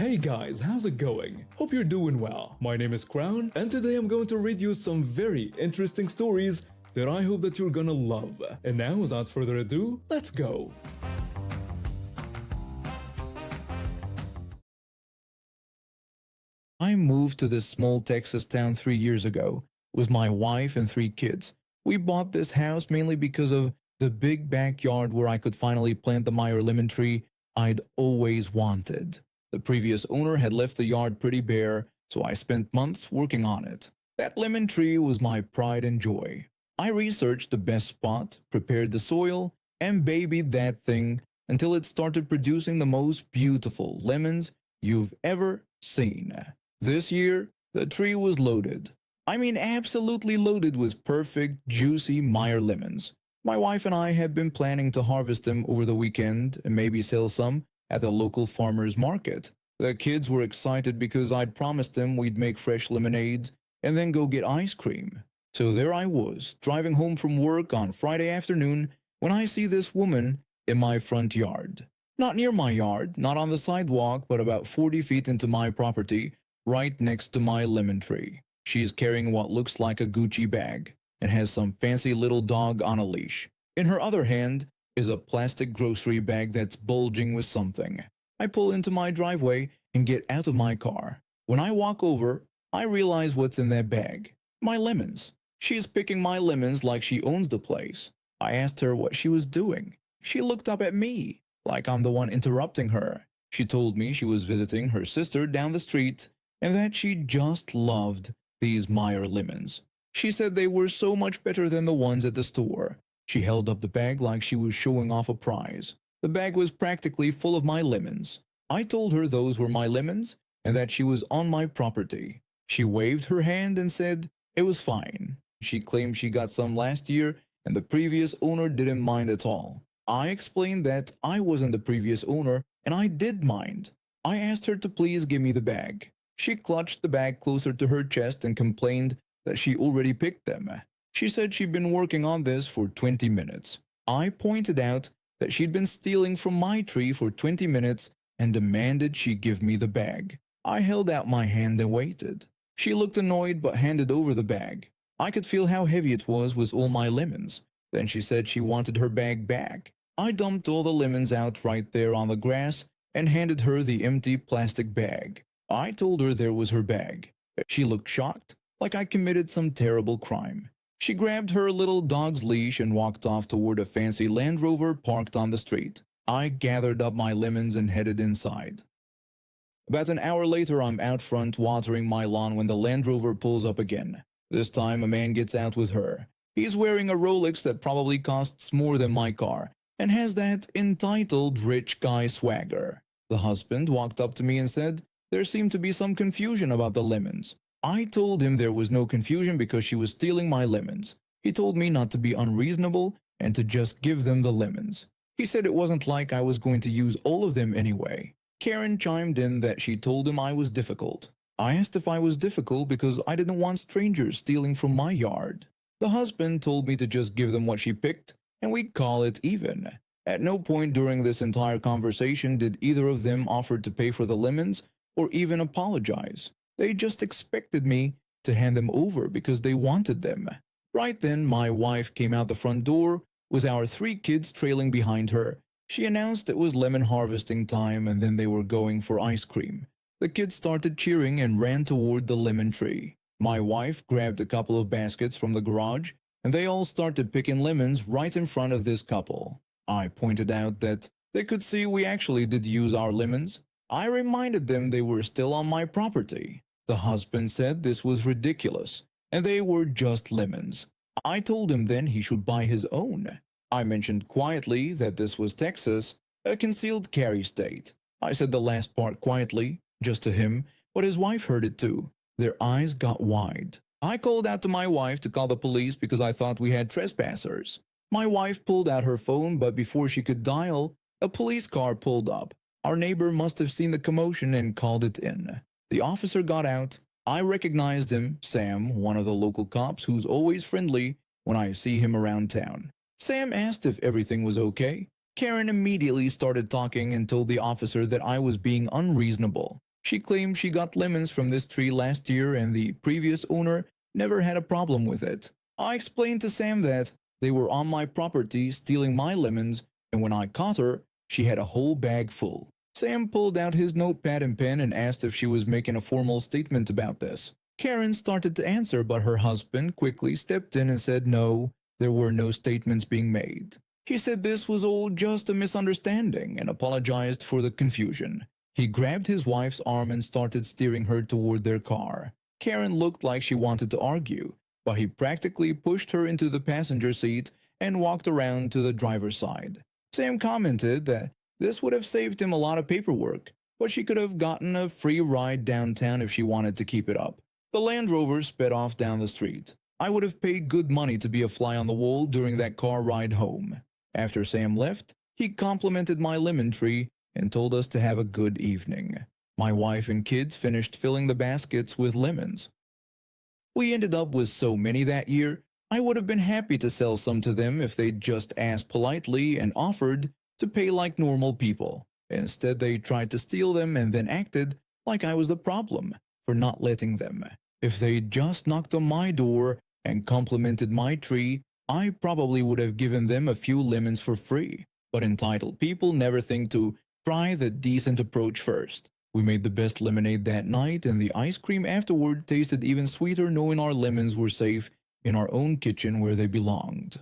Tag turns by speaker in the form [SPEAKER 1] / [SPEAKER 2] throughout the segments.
[SPEAKER 1] Hey guys, how's it going? Hope you're doing well. My name is Crown, and today I'm going to read you some very interesting stories that I hope that you're gonna love. And now, without further ado, let's go!
[SPEAKER 2] I moved to this small Texas town 3 years ago with my wife and 3 kids. We bought this house mainly because of the big backyard where I could finally plant the Meyer lemon tree I'd always wanted. The previous owner had left the yard pretty bare, so I spent months working on it. That lemon tree was my pride and joy. I researched the best spot, prepared the soil, and babied that thing until it started producing the most beautiful lemons you've ever seen. This year, the tree was loaded. I mean absolutely loaded with perfect, juicy Meyer lemons. My wife and I had been planning to harvest them over the weekend and maybe sell some at the local farmer's market. The kids were excited because I'd promised them we'd make fresh lemonades and then go get ice cream. So there I was, driving home from work on Friday afternoon when I see this woman in my front yard. Not near my yard, not on the sidewalk, but about 40 feet into my property, right next to my lemon tree. She's carrying what looks like a Gucci bag and has some fancy little dog on a leash. In her other hand is a plastic grocery bag that's bulging with something. I pull into my driveway and get out of my car. When I walk over, I realize what's in that bag. My lemons. She's picking my lemons like she owns the place. I asked her what she was doing. She looked up at me, like I'm the one interrupting her. She told me she was visiting her sister down the street and that she just loved these Meyer lemons. She said they were so much better than the ones at the store. She held up the bag like she was showing off a prize. The bag was practically full of my lemons. I told her those were my lemons and that she was on my property. She waved her hand and said it was fine. She claimed she got some last year and the previous owner didn't mind at all. I explained that I wasn't the previous owner and I did mind. I asked her to please give me the bag. She clutched the bag closer to her chest and complained that she already picked them. She said she'd been working on this for 20 minutes. I pointed out that she'd been stealing from my tree for 20 minutes and demanded she give me the bag. I held out my hand and waited. She looked annoyed but handed over the bag. I could feel how heavy it was with all my lemons. Then she said she wanted her bag back. I dumped all the lemons out right there on the grass and handed her the empty plastic bag. I told her there was her bag. She looked shocked, like I committed some terrible crime. She grabbed her little dog's leash and walked off toward a fancy Land Rover parked on the street. I gathered up my lemons and headed inside. About an hour later, I'm out front watering my lawn when the Land Rover pulls up again. This time, a man gets out with her. He's wearing a Rolex that probably costs more than my car and has that entitled rich guy swagger. The husband walked up to me and said there seemed to be some confusion about the lemons. I told him there was no confusion because she was stealing my lemons. He told me not to be unreasonable and to just give them the lemons. He said it wasn't like I was going to use all of them anyway. Karen chimed in that she told him I was difficult. I asked if I was difficult because I didn't want strangers stealing from my yard. The husband told me to just give them what she picked and we'd call it even. At no point during this entire conversation did either of them offer to pay for the lemons or even apologize. They just expected me to hand them over because they wanted them. Right then, my wife came out the front door with our 3 kids trailing behind her. She announced it was lemon harvesting time and then they were going for ice cream. The kids started cheering and ran toward the lemon tree. My wife grabbed a couple of baskets from the garage and they all started picking lemons right in front of this couple. I pointed out that they could see we actually did use our lemons. I reminded them they were still on my property. The husband said this was ridiculous and they were just lemons. I told him then he should buy his own. I mentioned quietly that this was Texas, a concealed carry state. I said the last part quietly, just to him, but his wife heard it too. Their eyes got wide. I called out to my wife to call the police because I thought we had trespassers. My wife pulled out her phone, but before she could dial, a police car pulled up. Our neighbor must have seen the commotion and called it in. The officer got out. I recognized him, Sam, one of the local cops who's always friendly when I see him around town. Sam asked if everything was okay. Karen immediately started talking and told the officer that I was being unreasonable. She claimed she got lemons from this tree last year and the previous owner never had a problem with it. I explained to Sam that they were on my property stealing my lemons, and when I caught her, she had a whole bag full. Sam pulled out his notepad and pen and asked if she was making a formal statement about this. Karen started to answer, but her husband quickly stepped in and said no, there were no statements being made. He said this was all just a misunderstanding and apologized for the confusion. He grabbed his wife's arm and started steering her toward their car. Karen looked like she wanted to argue, but he practically pushed her into the passenger seat and walked around to the driver's side. Sam commented that this would have saved him a lot of paperwork, but she could have gotten a free ride downtown if she wanted to keep it up. The Land Rover sped off down the street. I would have paid good money to be a fly on the wall during that car ride home. After Sam left, he complimented my lemon tree and told us to have a good evening. My wife and kids finished filling the baskets with lemons. We ended up with so many that year, I would have been happy to sell some to them if they'd just asked politely and offered to pay like normal people. Instead, they tried to steal them and then acted like I was the problem for not letting them. If they'd just knocked on my door and complimented my tree, I probably would have given them a few lemons for free. But entitled people never think to try the decent approach first. We made the best lemonade that night, and the ice cream afterward tasted even sweeter knowing our lemons were safe in our own kitchen where they belonged.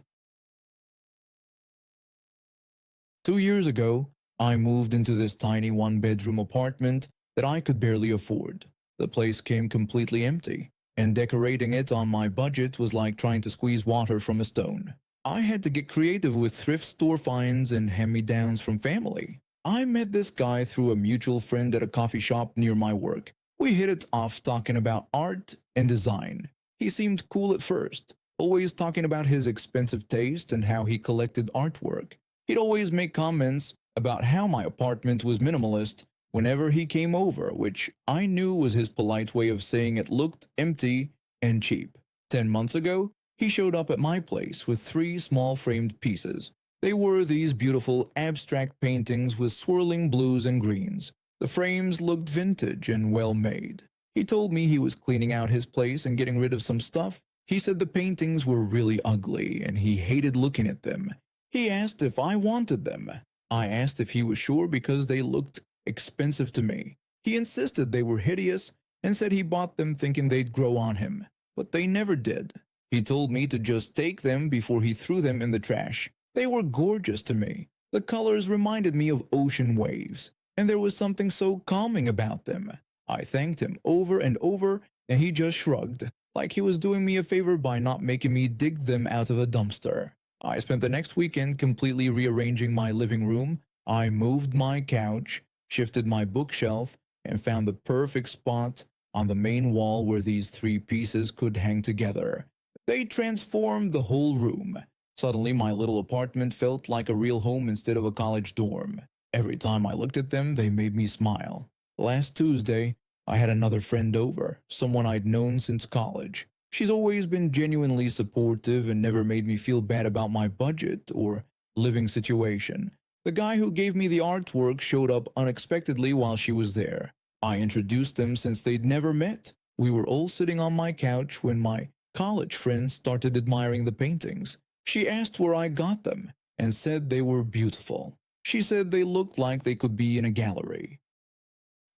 [SPEAKER 2] 2 years ago, I moved into this tiny one-bedroom apartment that I could barely afford. The place came completely empty, and decorating it on my budget was like trying to squeeze water from a stone. I had to get creative with thrift store finds and hand-me-downs from family. I met this guy through a mutual friend at a coffee shop near my work. We hit it off talking about art and design. He seemed cool at first, always talking about his expensive taste and how he collected artwork. He'd always make comments about how my apartment was minimalist whenever he came over, which I knew was his polite way of saying it looked empty and cheap. 10 months ago, he showed up at my place with 3 small framed pieces. They were these beautiful abstract paintings with swirling blues and greens. The frames looked vintage and well made. He told me he was cleaning out his place and getting rid of some stuff. He said the paintings were really ugly and he hated looking at them. He asked if I wanted them. I asked if he was sure because they looked expensive to me. He insisted they were hideous and said he bought them thinking they'd grow on him, but they never did. He told me to just take them before he threw them in the trash. They were gorgeous to me. The colors reminded me of ocean waves, and there was something so calming about them. I thanked him over and over, and he just shrugged, like he was doing me a favor by not making me dig them out of a dumpster. I spent the next weekend completely rearranging my living room. I moved my couch, shifted my bookshelf, and found the perfect spot on the main wall where these 3 pieces could hang together. They transformed the whole room. Suddenly, my little apartment felt like a real home instead of a college dorm. Every time I looked at them, they made me smile. Last Tuesday, I had another friend over, someone I'd known since college. She's always been genuinely supportive and never made me feel bad about my budget or living situation. The guy who gave me the artwork showed up unexpectedly while she was there. I introduced them since they'd never met. We were all sitting on my couch when my college friend started admiring the paintings. She asked where I got them and said they were beautiful. She said they looked like they could be in a gallery.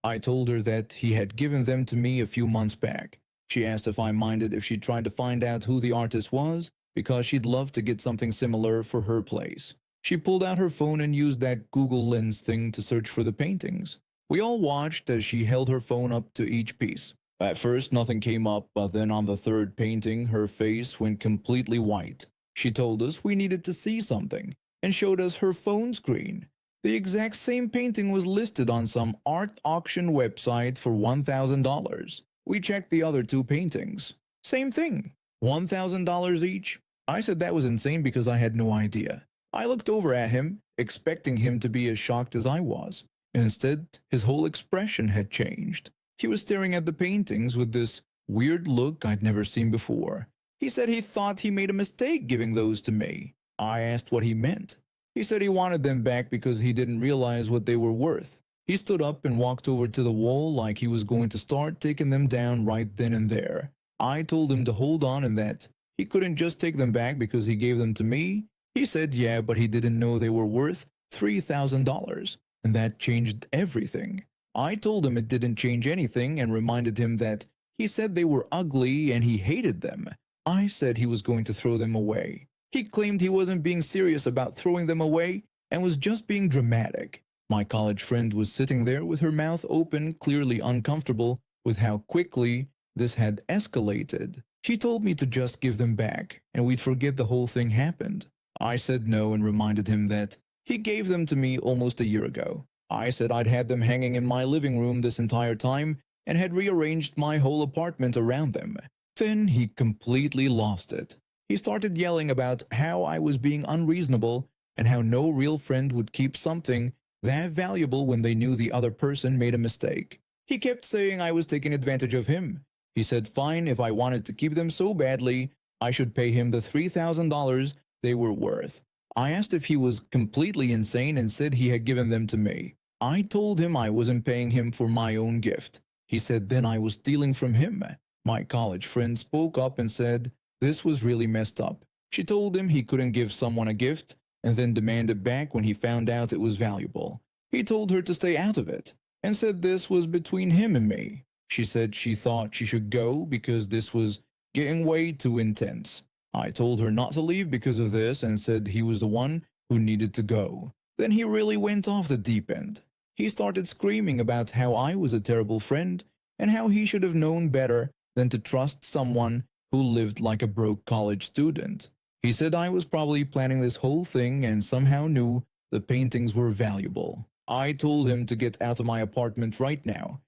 [SPEAKER 2] I told her that he had given them to me a few months back. She asked if I minded if she tried to find out who the artist was, because she'd love to get something similar for her place. She pulled out her phone and used that Google Lens thing to search for the paintings. We all watched as she held her phone up to each piece. At first nothing came up, but then on the 3rd painting her face went completely white. She told us we needed to see something, and showed us her phone screen. The exact same painting was listed on some art auction website for $1,000. We checked the other 2 paintings. Same thing, $1,000 each. I said that was insane because I had no idea. I looked over at him, expecting him to be as shocked as I was. Instead, his whole expression had changed. He was staring at the paintings with this weird look I'd never seen before. He said he thought he made a mistake giving those to me. I asked what he meant. He said he wanted them back because he didn't realize what they were worth. He stood up and walked over to the wall like he was going to start taking them down right then and there. I told him to hold on and that he couldn't just take them back because he gave them to me. He said yeah, but he didn't know they were worth $3,000, and that changed everything. I told him it didn't change anything and reminded him that he said they were ugly and he hated them. I said he was going to throw them away. He claimed he wasn't being serious about throwing them away and was just being dramatic. My college friend was sitting there with her mouth open, clearly uncomfortable with how quickly this had escalated. She told me to just give them back and we'd forget the whole thing happened. I said no and reminded him that he gave them to me almost a year ago. I said I'd had them hanging in my living room this entire time and had rearranged my whole apartment around them. Then he completely lost it. He started yelling about how I was being unreasonable and how no real friend would keep something that valuable when they knew the other person made a mistake. He kept saying I was taking advantage of him. He said fine, if I wanted to keep them so badly, I should pay him the $3,000 they were worth. I asked if he was completely insane and said he had given them to me. I told him I wasn't paying him for my own gift. He said then I was stealing from him. My college friend spoke up and said this was really messed up. She told him he couldn't give someone a gift and then demand it back when he found out it was valuable. He told her to stay out of it and said this was between him and me. She said she thought she should go because this was getting way too intense. I told her not to leave because of this and said he was the one who needed to go. Then he really went off the deep end. He started screaming about how I was a terrible friend and how he should have known better than to trust someone who lived like a broke college student. He said I was probably planning this whole thing and somehow knew the paintings were valuable. I told him to get out of my apartment right now.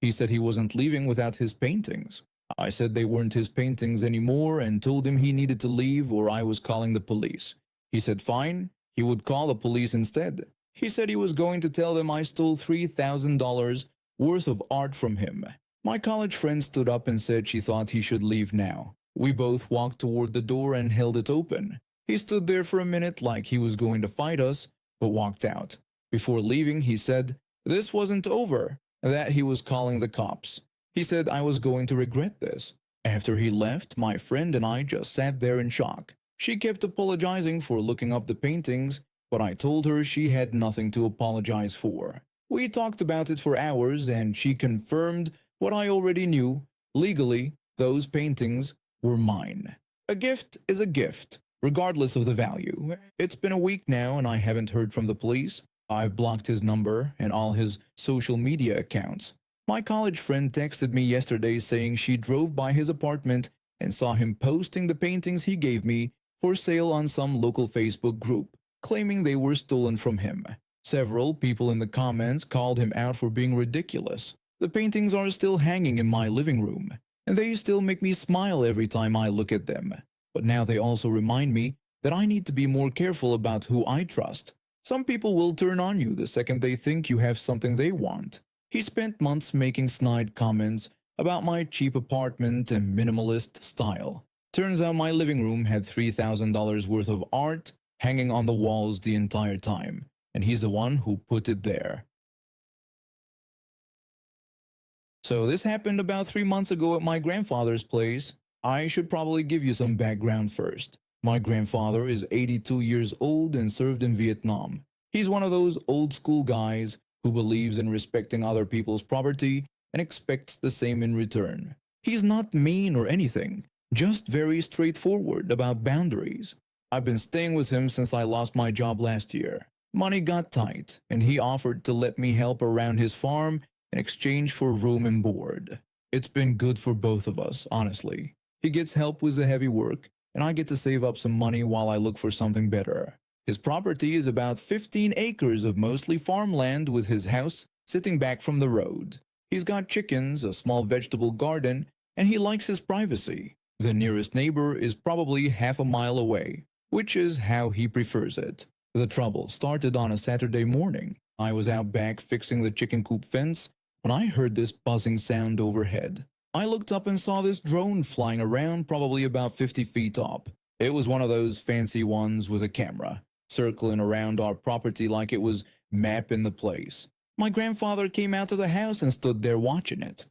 [SPEAKER 2] He said he wasn't leaving without his paintings. I said they weren't his paintings anymore and told him he needed to leave or I was calling the police. He said fine, he would call the police instead. He said he was going to tell them I stole $3,000 worth of art from him. My college friend stood up and said she thought he should leave now. We both walked toward the door and held it open. He stood there for a minute like he was going to fight us, but walked out. Before leaving, he said this wasn't over, that he was calling the cops. He said I was going to regret this. After he left, my friend and I just sat there in shock. She kept apologizing for looking up the paintings, but I told her she had nothing to apologize for. We talked about it for hours and she confirmed what I already knew. Legally, those paintings were mine. A gift is a gift, regardless of the value. It's been a week now and I haven't heard from the police. I've blocked his number and all his social media accounts. My college friend texted me yesterday saying she drove by his apartment and saw him posting the paintings he gave me for sale on some local Facebook group, claiming they were stolen from him. Several people in the comments called him out for being ridiculous. The paintings are still hanging in my living room, and they still make me smile every time I look at them. But now they also remind me that I need to be more careful about who I trust. Some people will turn on you the second they think you have something they want. He spent months making snide comments about my cheap apartment and minimalist style. Turns out my living room had $3,000 worth of art hanging on the walls the entire time, and he's the one who put it there. So this happened about 3 months ago at my grandfather's place. I should probably give you some background first. My grandfather is 82 years old and served in Vietnam. He's one of those old school guys who believes in respecting other people's property and expects the same in return. He's not mean or anything, just very straightforward about boundaries. I've been staying with him since I lost my job last year. Money got tight, and he offered to let me help around his farm in exchange for room and board. It's been good for both of us, honestly. He gets help with the heavy work, and I get to save up some money while I look for something better. His property is about 15 acres of mostly farmland with his house sitting back from the road. He's got chickens, a small vegetable garden, and he likes his privacy. The nearest neighbor is probably half a mile away, which is how he prefers it. The trouble started on a Saturday morning. I was out back fixing the chicken coop fence when I heard this buzzing sound overhead. I looked up and saw this drone flying around probably about 50 feet up. It was one of those fancy ones with a camera, circling around our property like it was mapping the place. My grandfather came out of the house and stood there watching it.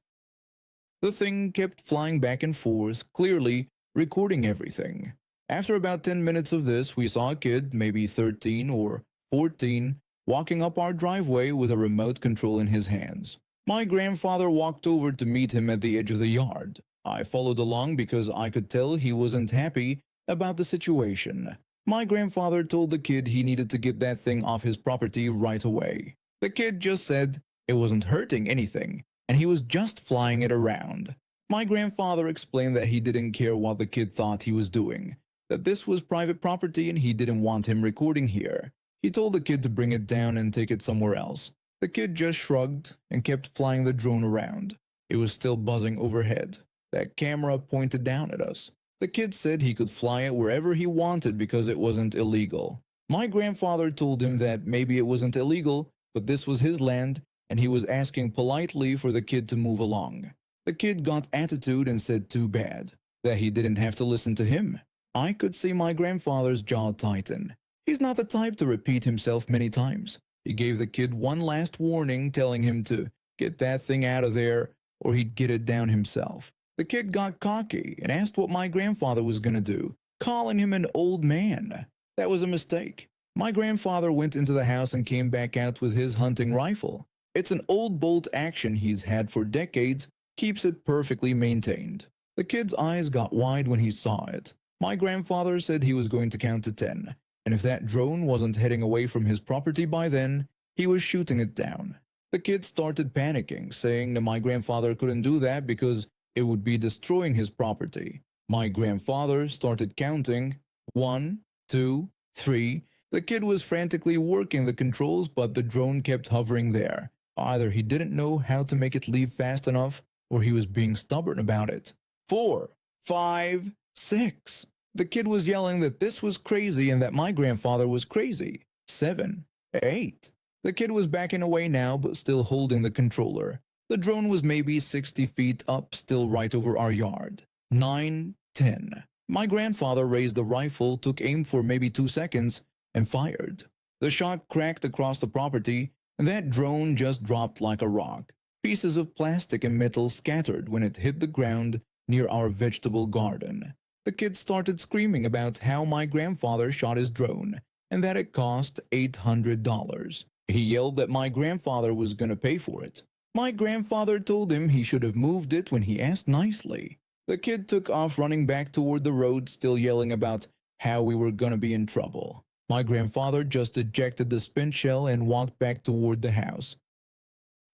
[SPEAKER 2] The thing kept flying back and forth, clearly recording everything. After about 10 minutes of this, we saw a kid, maybe 13 or 14, walking up our driveway with a remote control in his hands. My grandfather walked over to meet him at the edge of the yard. I followed along because I could tell he wasn't happy about the situation. My grandfather told the kid he needed to get that thing off his property right away. The kid just said it wasn't hurting anything, and he was just flying it around. My grandfather explained that he didn't care what the kid thought he was doing, that this was private property and he didn't want him recording here. He told the kid to bring it down and take it somewhere else. The kid just shrugged and kept flying the drone around. It was still buzzing overhead. That camera pointed down at us. The kid said he could fly it wherever he wanted because it wasn't illegal. My grandfather told him that maybe it wasn't illegal, but this was his land, and he was asking politely for the kid to move along. The kid got attitude and said too bad, that he didn't have to listen to him. I could see my grandfather's jaw tighten. He's not the type to repeat himself many times. He gave the kid one last warning, telling him to get that thing out of there or he'd get it down himself. The kid got cocky and asked what my grandfather was going to do, calling him an old man. That was a mistake. My grandfather went into the house and came back out with his hunting rifle. It's an old bolt action he's had for decades, keeps it perfectly maintained. The kid's eyes got wide when he saw it. My grandfather said he was going to count to 10, and if that drone wasn't heading away from his property by then, he was shooting it down. The kid started panicking, saying that my grandfather couldn't do that because it would be destroying his property. My grandfather started counting. 1, 2, 3. The kid was frantically working the controls, but the drone kept hovering there. Either he didn't know how to make it leave fast enough, or he was being stubborn about it. 4, 5, 6. The kid was yelling that this was crazy and that my grandfather was crazy. 7, 8. The kid was backing away now, but still holding the controller. The drone was maybe 60 feet up, still right over our yard. 9, 10. My grandfather raised the rifle, took aim for maybe 2 seconds, and fired. The shot cracked across the property, and that drone just dropped like a rock. Pieces of plastic and metal scattered when it hit the ground near our vegetable garden. The kid started screaming about how my grandfather shot his drone, and that it cost $800. He yelled that my grandfather was going to pay for it. My grandfather told him he should have moved it when he asked nicely. The kid took off running back toward the road, still yelling about how we were gonna be in trouble. My grandfather just ejected the spent shell and walked back toward the house.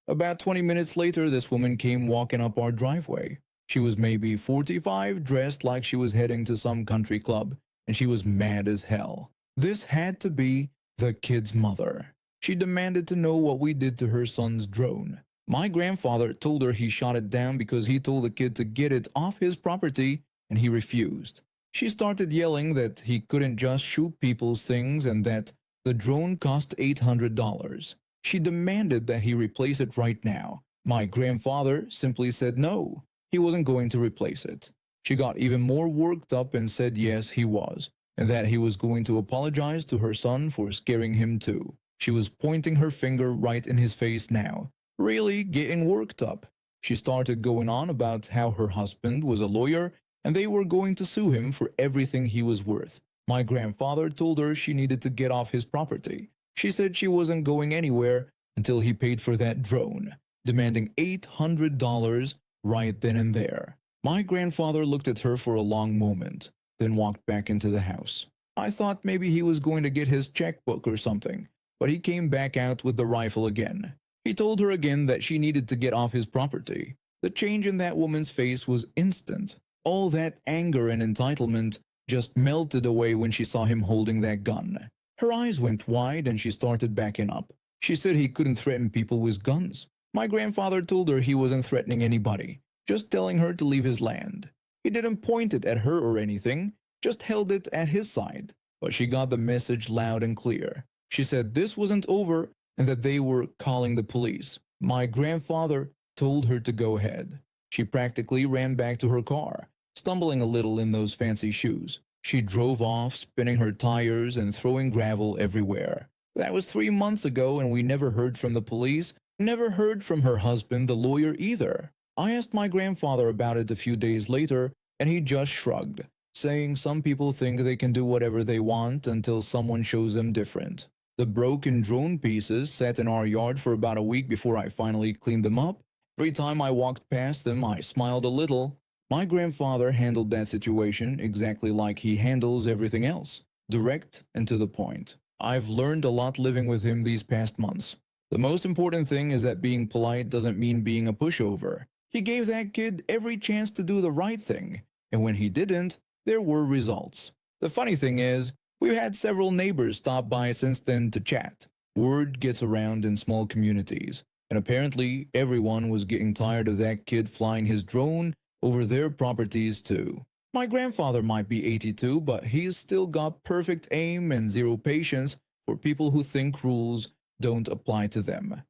[SPEAKER 2] About 20 minutes later, this woman came walking up our driveway. She was maybe 45, dressed like she was heading to some country club, and she was mad as hell. This had to be the kid's mother. She demanded to know what we did to her son's drone. My grandfather told her he shot it down because he told the kid to get it off his property, and he refused. She started yelling that he couldn't just shoot people's things and that the drone cost $800. She demanded that he replace it right now. My grandfather simply said no, he wasn't going to replace it. She got even more worked up and said yes, he was, and that he was going to apologize to her son for scaring him too. She was pointing her finger right in his face now, really getting worked up. She started going on about how her husband was a lawyer and they were going to sue him for everything he was worth. My grandfather told her she needed to get off his property. She said she wasn't going anywhere until he paid for that drone, demanding $800 right then and there. My grandfather looked at her for a long moment, then walked back into the house. I thought maybe he was going to get his checkbook or something, but he came back out with the rifle again. He told her again that she needed to get off his property. The change in that woman's face was instant. All that anger and entitlement just melted away when she saw him holding that gun. Her eyes went wide and she started backing up. She said he couldn't threaten people with guns. My grandfather told her he wasn't threatening anybody, just telling her to leave his land. He didn't point it at her or anything, just held it at his side. But she got the message loud and clear. She said this wasn't over and that they were calling the police. My grandfather told her to go ahead. She practically ran back to her car, stumbling a little in those fancy shoes. She drove off, spinning her tires and throwing gravel everywhere. That was 3 months ago, and we never heard from the police, never heard from her husband, the lawyer, either. I asked my grandfather about it a few days later, and he just shrugged, saying some people think they can do whatever they want until someone shows them different. The broken drone pieces sat in our yard for about a week before I finally cleaned them up. Every time I walked past them, I smiled a little. My grandfather handled that situation exactly like he handles everything else, direct and to the point. I've learned a lot living with him these past months. The most important thing is that being polite doesn't mean being a pushover. He gave that kid every chance to do the right thing, and when he didn't, there were results. The funny thing is, we've had several neighbors stop by since then to chat. Word gets around in small communities, and apparently everyone was getting tired of that kid flying his drone over their properties too. My grandfather might be 82, but he's still got perfect aim and zero patience for people who think rules don't apply to them.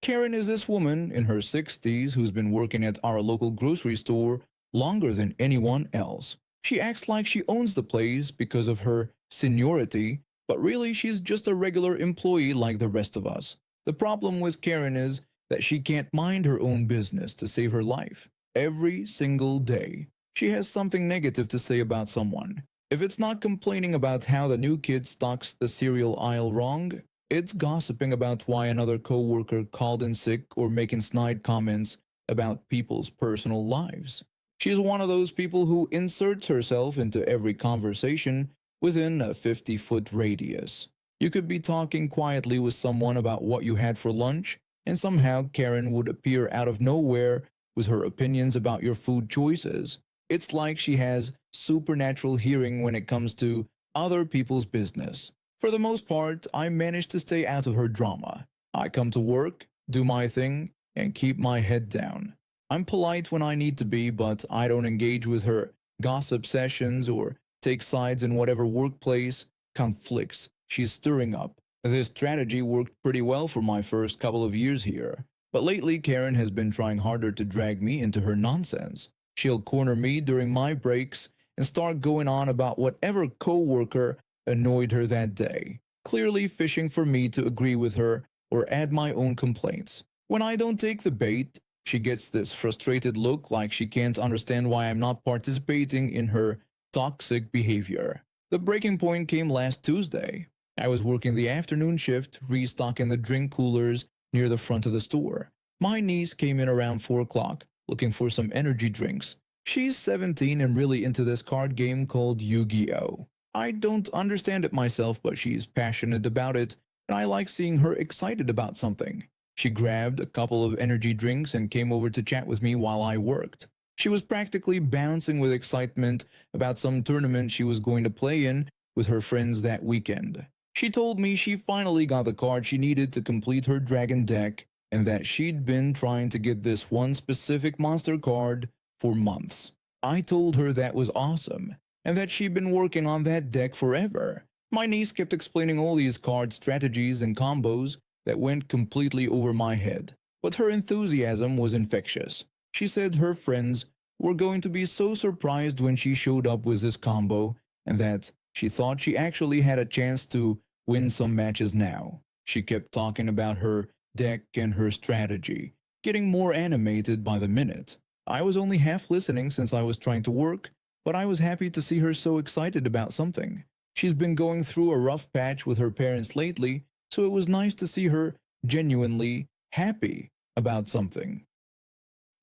[SPEAKER 2] Karen is this woman in her 60s who's been working at our local grocery store longer than anyone else. She acts like she owns the place because of her seniority, but really she's just a regular employee like the rest of us. The problem with Karen is that she can't mind her own business to save her life. Every single day, she has something negative to say about someone. If it's not complaining about how the new kid stocks the cereal aisle wrong, it's gossiping about why another coworker called in sick or making snide comments about people's personal lives. She's one of those people who inserts herself into every conversation within a 50-foot radius. You could be talking quietly with someone about what you had for lunch, and somehow Karen would appear out of nowhere with her opinions about your food choices. It's like she has supernatural hearing when it comes to other people's business. For the most part, I manage to stay out of her drama. I come to work, do my thing, and keep my head down. I'm polite when I need to be, but I don't engage with her gossip sessions or take sides in whatever workplace conflicts she's stirring up. This strategy worked pretty well for my first couple of years here, but lately Karen has been trying harder to drag me into her nonsense. She'll corner me during my breaks and start going on about whatever coworker annoyed her that day, clearly fishing for me to agree with her or add my own complaints. When I don't take the bait, she gets this frustrated look like she can't understand why I'm not participating in her toxic behavior. The breaking point came last Tuesday. I was working the afternoon shift, restocking the drink coolers near the front of the store. My niece came in around 4 o'clock, looking for some energy drinks. She's 17 and really into this card game called Yu-Gi-Oh! I don't understand it myself, but she's passionate about it, and I like seeing her excited about something. She grabbed a couple of energy drinks and came over to chat with me while I worked. She was practically bouncing with excitement about some tournament she was going to play in with her friends that weekend. She told me she finally got the card she needed to complete her dragon deck, and that she'd been trying to get this one specific monster card for months. I told her that was awesome, and that she'd been working on that deck forever. My niece kept explaining all these card strategies and combos that went completely over my head, but her enthusiasm was infectious. She said her friends were going to be so surprised when she showed up with this combo, and that she thought she actually had a chance to win some matches now. She kept talking about her deck and her strategy, getting more animated by the minute. I was only half listening since I was trying to work, but I was happy to see her so excited about something. She's been going through a rough patch with her parents lately, so it was nice to see her genuinely happy about something.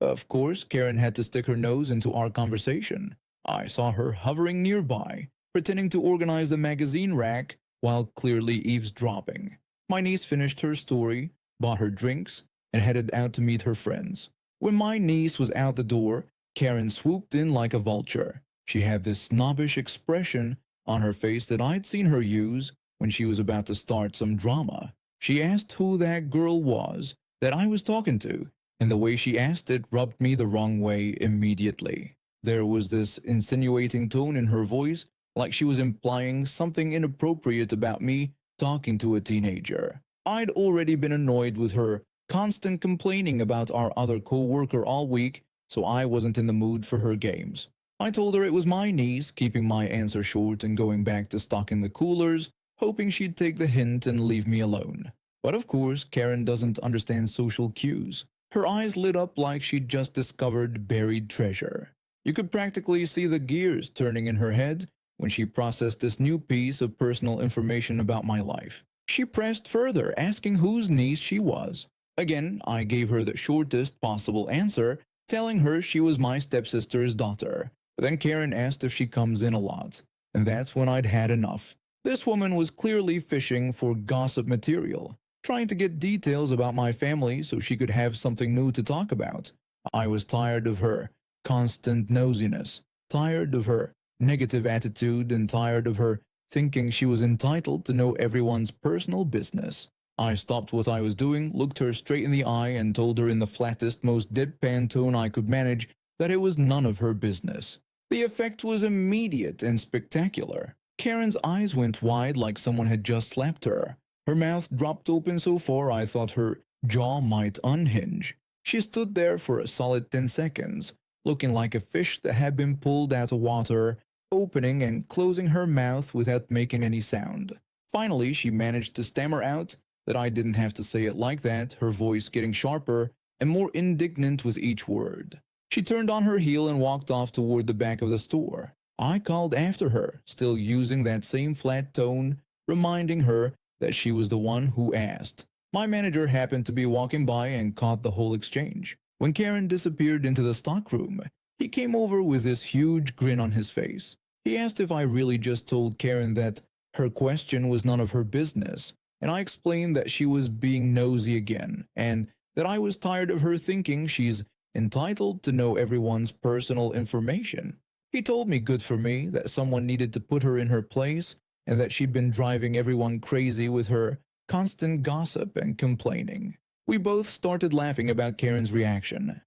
[SPEAKER 2] Of course, Karen had to stick her nose into our conversation. I saw her hovering nearby, pretending to organize the magazine rack while clearly eavesdropping. My niece finished her story, bought her drinks, and headed out to meet her friends. When my niece was out the door, Karen swooped in like a vulture. She had this snobbish expression on her face that I'd seen her use when she was about to start some drama. She asked who that girl was that I was talking to, and the way she asked it rubbed me the wrong way immediately. There was this insinuating tone in her voice, like she was implying something inappropriate about me talking to a teenager. I'd already been annoyed with her constant complaining about our other co-worker all week, so I wasn't in the mood for her games. I told her it was my niece, keeping my answer short and going back to stocking the coolers, hoping she'd take the hint and leave me alone. But of course, Karen doesn't understand social cues. Her eyes lit up like she'd just discovered buried treasure. You could practically see the gears turning in her head when she processed this new piece of personal information about my life. She pressed further, asking whose niece she was. Again, I gave her the shortest possible answer, telling her she was my stepsister's daughter. Then Karen asked if she comes in a lot, and that's when I'd had enough. This woman was clearly fishing for gossip material, trying to get details about my family so she could have something new to talk about. I was tired of her constant nosiness, tired of her negative attitude, and tired of her thinking she was entitled to know everyone's personal business. I stopped what I was doing, looked her straight in the eye, and told her in the flattest, most deadpan tone I could manage that it was none of her business. The effect was immediate and spectacular. Karen's eyes went wide like someone had just slapped her. Her mouth dropped open so far I thought her jaw might unhinge. She stood there for a solid 10 seconds, looking like a fish that had been pulled out of water, opening and closing her mouth without making any sound. Finally, she managed to stammer out that I didn't have to say it like that, her voice getting sharper and more indignant with each word. She turned on her heel and walked off toward the back of the store. I called after her, still using that same flat tone, reminding her that she was the one who asked. My manager happened to be walking by and caught the whole exchange. When Karen disappeared into the stockroom, he came over with this huge grin on his face. He asked if I really just told Karen that her question was none of her business, and I explained that she was being nosy again, and that I was tired of her thinking she's entitled to know everyone's personal information. He told me good for me, that someone needed to put her in her place, and that she'd been driving everyone crazy with her constant gossip and complaining. We both started laughing about Karen's reaction.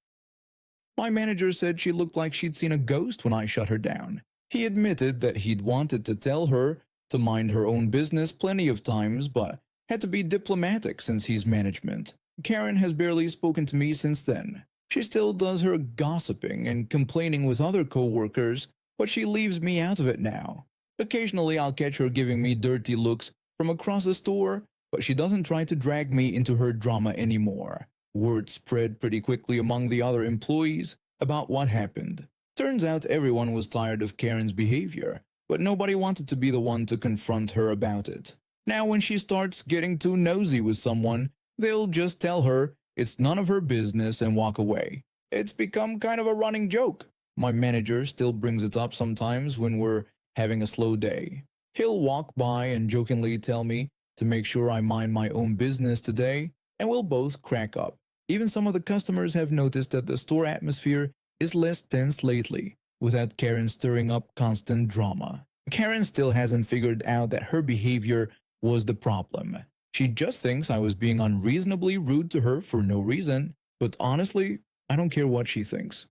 [SPEAKER 2] My manager said she looked like she'd seen a ghost when I shut her down. He admitted that he'd wanted to tell her to mind her own business plenty of times, but had to be diplomatic since he's management. Karen has barely spoken to me since then. She still does her gossiping and complaining with other co-workers, but she leaves me out of it now. Occasionally I'll catch her giving me dirty looks from across the store, but she doesn't try to drag me into her drama anymore. Word spread pretty quickly among the other employees about what happened. Turns out everyone was tired of Karen's behavior, but nobody wanted to be the one to confront her about it. Now when she starts getting too nosy with someone, they'll just tell her it's none of her business and walk away. It's become kind of a running joke. My manager still brings it up sometimes when we're having a slow day. He'll walk by and jokingly tell me to make sure I mind my own business today, and we'll both crack up. Even some of the customers have noticed that the store atmosphere is less tense lately, without Karen stirring up constant drama. Karen still hasn't figured out that her behavior was the problem. She just thinks I was being unreasonably rude to her for no reason, but honestly, I don't care what she thinks.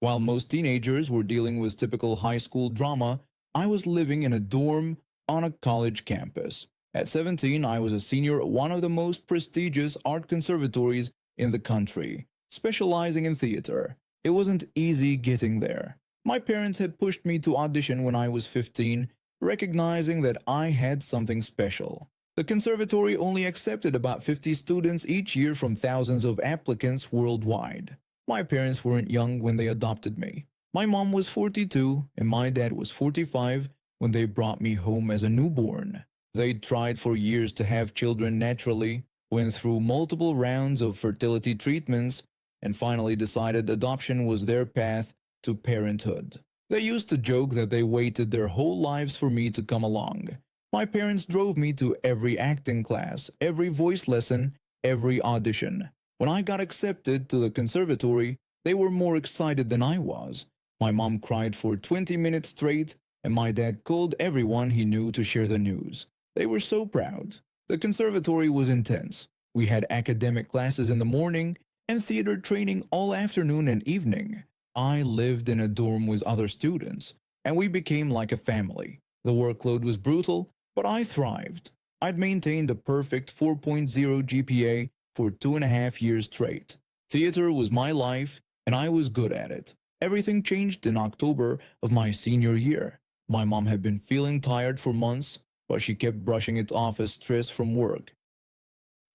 [SPEAKER 2] While most teenagers were dealing with typical high school drama, I was living in a dorm on a college campus. At 17, I was a senior at one of the most prestigious art conservatories in the country, specializing in theater. It wasn't easy getting there. My parents had pushed me to audition when I was 15, recognizing that I had something special. The conservatory only accepted about 50 students each year from thousands of applicants worldwide. My parents weren't young when they adopted me. My mom was 42 and my dad was 45 when they brought me home as a newborn. They'd tried for years to have children naturally, went through multiple rounds of fertility treatments, and finally decided adoption was their path to parenthood. They used to joke that they waited their whole lives for me to come along. My parents drove me to every acting class, every voice lesson, every audition. When I got accepted to the conservatory, they were more excited than I was. My mom cried for 20 minutes straight, and my dad called everyone he knew to share the news. They were so proud. The conservatory was intense. We had academic classes in the morning and theater training all afternoon and evening. I lived in a dorm with other students, and we became like a family. The workload was brutal, but I thrived. I'd maintained a perfect 4.0 GPA for 2.5 years straight. Theater was my life, and I was good at it. Everything changed in October of my senior year. My mom had been feeling tired for months, but she kept brushing it off as stress from work.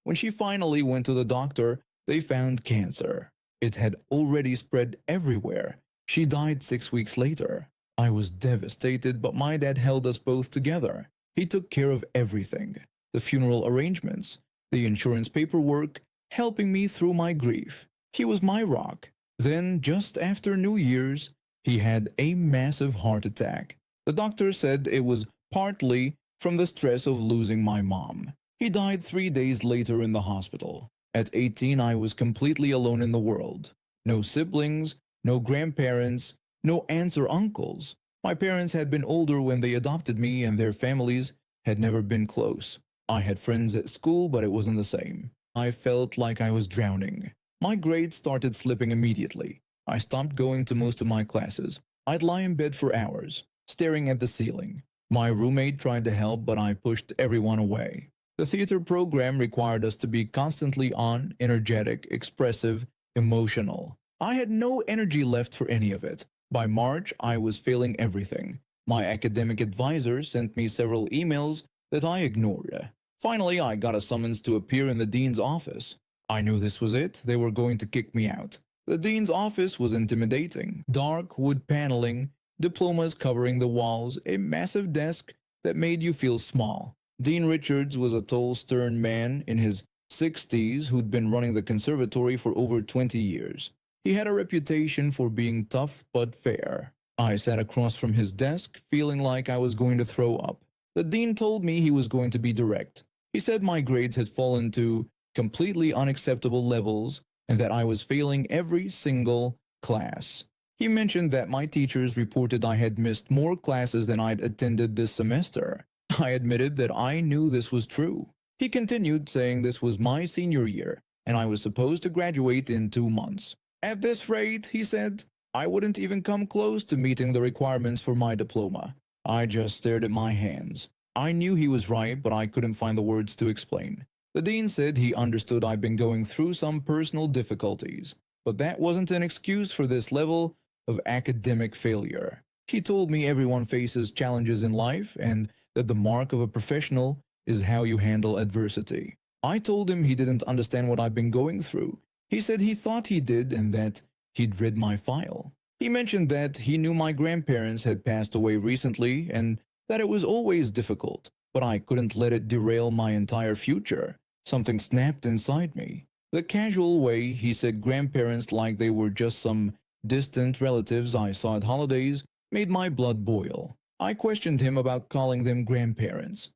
[SPEAKER 2] When she finally went to the doctor, they found cancer. It had already spread everywhere. She died 6 weeks later. I was devastated, but my dad held us both together. He took care of everything, the funeral arrangements, the insurance paperwork, helping me through my grief. He was my rock. Then, just after New Year's, he had a massive heart attack. The doctor said it was partly from the stress of losing my mom. He died 3 days later in the hospital. At 18, I was completely alone in the world. No siblings, no grandparents, no aunts or uncles. My parents had been older when they adopted me, and their families had never been close. I had friends at school, but it wasn't the same. I felt like I was drowning. My grades started slipping immediately. I stopped going to most of my classes. I'd lie in bed for hours, staring at the ceiling. My roommate tried to help, but I pushed everyone away. The theater program required us to be constantly on, energetic, expressive, emotional. I had no energy left for any of it. By March, I was failing everything. My academic advisor sent me several emails that I ignored. Finally, I got a summons to appear in the dean's office. I knew this was it. They were going to kick me out. The dean's office was intimidating. Dark wood paneling, diplomas covering the walls, a massive desk that made you feel small. Dean Richards was a tall, stern man in his 60s who'd been running the conservatory for over 20 years. He had a reputation for being tough but fair. I sat across from his desk, feeling like I was going to throw up. The dean told me he was going to be direct. He said my grades had fallen to completely unacceptable levels and that I was failing every single class. He mentioned that my teachers reported I had missed more classes than I'd attended this semester. I admitted that I knew this was true. He continued saying this was my senior year and I was supposed to graduate in 2 months. At this rate, he said, I wouldn't even come close to meeting the requirements for my diploma. I just stared at my hands. I knew he was right, but I couldn't find the words to explain. The dean said he understood I'd been going through some personal difficulties, but that wasn't an excuse for this level of academic failure. He told me everyone faces challenges in life and that the mark of a professional is how you handle adversity. I told him he didn't understand what I've been going through. He said he thought he did and that he'd read my file. He mentioned that he knew my grandparents had passed away recently and that it was always difficult, but I couldn't let it derail my entire future. Something snapped inside me. The casual way he said grandparents like they were just some distant relatives I saw at holidays made my blood boil. I questioned him about calling them grandparents.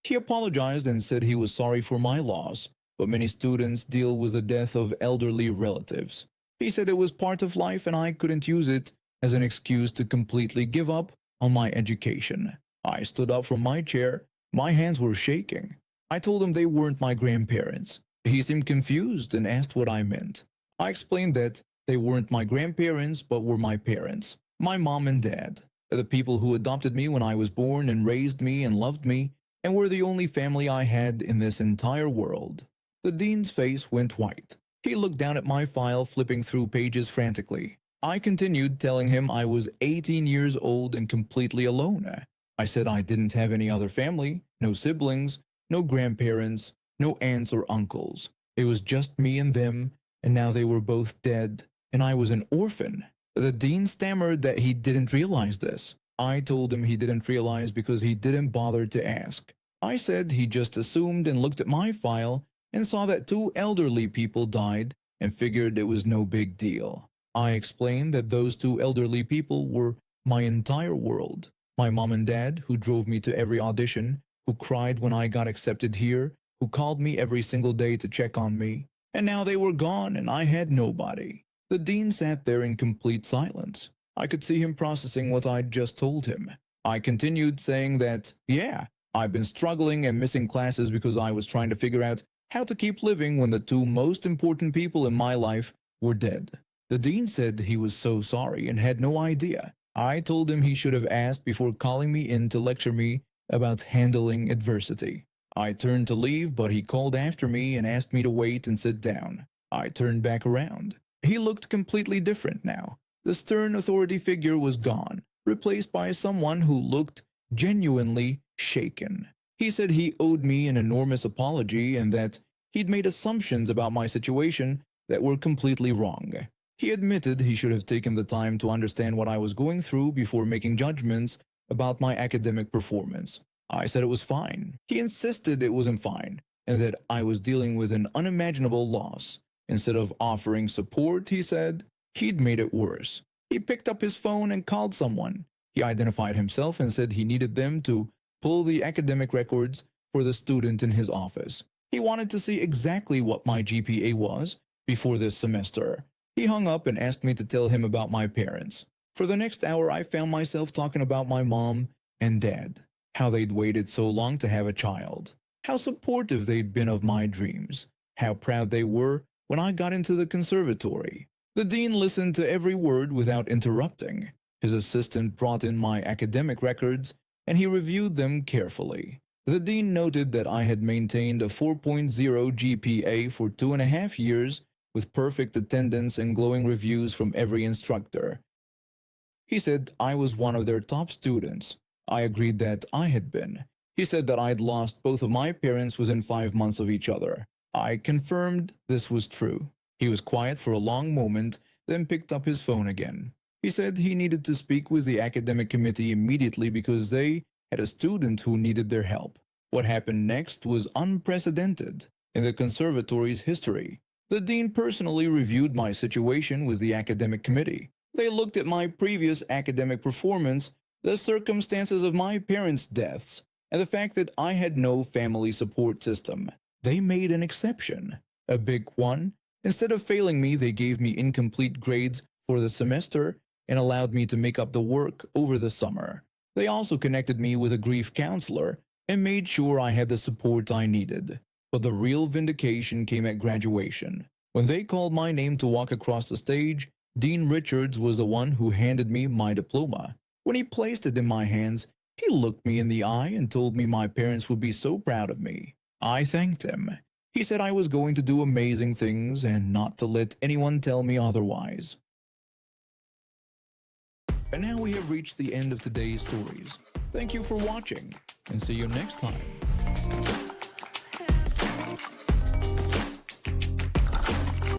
[SPEAKER 2] He apologized and said he was sorry for my loss, but many students deal with the death of elderly relatives. He said it was part of life and I couldn't use it as an excuse to completely give up on my education. I stood up from my chair. My hands were shaking. I told him they weren't my grandparents. He seemed confused and asked what I meant. I explained that they weren't my grandparents but were my parents, my mom and dad, the people who adopted me when I was born and raised me and loved me and were the only family I had in this entire world. The dean's face went white. He looked down at my file, flipping through pages frantically. I continued telling him I was 18 years old and completely alone. I said I didn't have any other family, no siblings, no grandparents, no aunts or uncles. It was just me and them, and now they were both dead, and I was an orphan. The dean stammered that he didn't realize this. I told him he didn't realize because he didn't bother to ask. I said he just assumed and looked at my file and saw that 2 elderly people died and figured it was no big deal. I explained that those 2 elderly people were my entire world. My mom and dad, who drove me to every audition, who cried when I got accepted here, who called me every single day to check on me, and now they were gone and I had nobody. The dean sat there in complete silence. I could see him processing what I'd just told him. I continued saying that, yeah, I've been struggling and missing classes because I was trying to figure out how to keep living when the 2 most important people in my life were dead. The dean said he was so sorry and had no idea. I told him he should have asked before calling me in to lecture me about handling adversity. I turned to leave, but he called after me and asked me to wait and sit down. I turned back around. He looked completely different now. The stern authority figure was gone, replaced by someone who looked genuinely shaken. He said he owed me an enormous apology and that he'd made assumptions about my situation that were completely wrong. He admitted he should have taken the time to understand what I was going through before making judgments about my academic performance. I said it was fine. He insisted it wasn't fine and that I was dealing with an unimaginable loss. Instead of offering support, he said, he'd made it worse. He picked up his phone and called someone. He identified himself and said he needed them to pull the academic records for the student in his office. He wanted to see exactly what my GPA was before this semester. He hung up and asked me to tell him about my parents. For the next hour, I found myself talking about my mom and dad, how they'd waited so long to have a child, how supportive they'd been of my dreams, how proud they were when I got into the conservatory. The dean listened to every word without interrupting. His assistant brought in my academic records, and he reviewed them carefully. The dean noted that I had maintained a 4.0 GPA for 2.5 years with perfect attendance and glowing reviews from every instructor. He said I was one of their top students. I agreed that I had been. He said that I'd lost both of my parents within 5 months of each other. I confirmed this was true. He was quiet for a long moment, then picked up his phone again. He said he needed to speak with the academic committee immediately because they had a student who needed their help. What happened next was unprecedented in the conservatory's history. The dean personally reviewed my situation with the academic committee. They looked at my previous academic performance, the circumstances of my parents' deaths, and the fact that I had no family support system. They made an exception, a big one. Instead of failing me, they gave me incomplete grades for the semester and allowed me to make up the work over the summer. They also connected me with a grief counselor and made sure I had the support I needed. But the real vindication came at graduation. When they called my name to walk across the stage, Dean Richards was the one who handed me my diploma. When he placed it in my hands, he looked me in the eye and told me my parents would be so proud of me. I thanked him. He said I was going to do amazing things and not to let anyone tell me otherwise. And now we have reached the end of today's stories. Thank you for watching, and see you next time.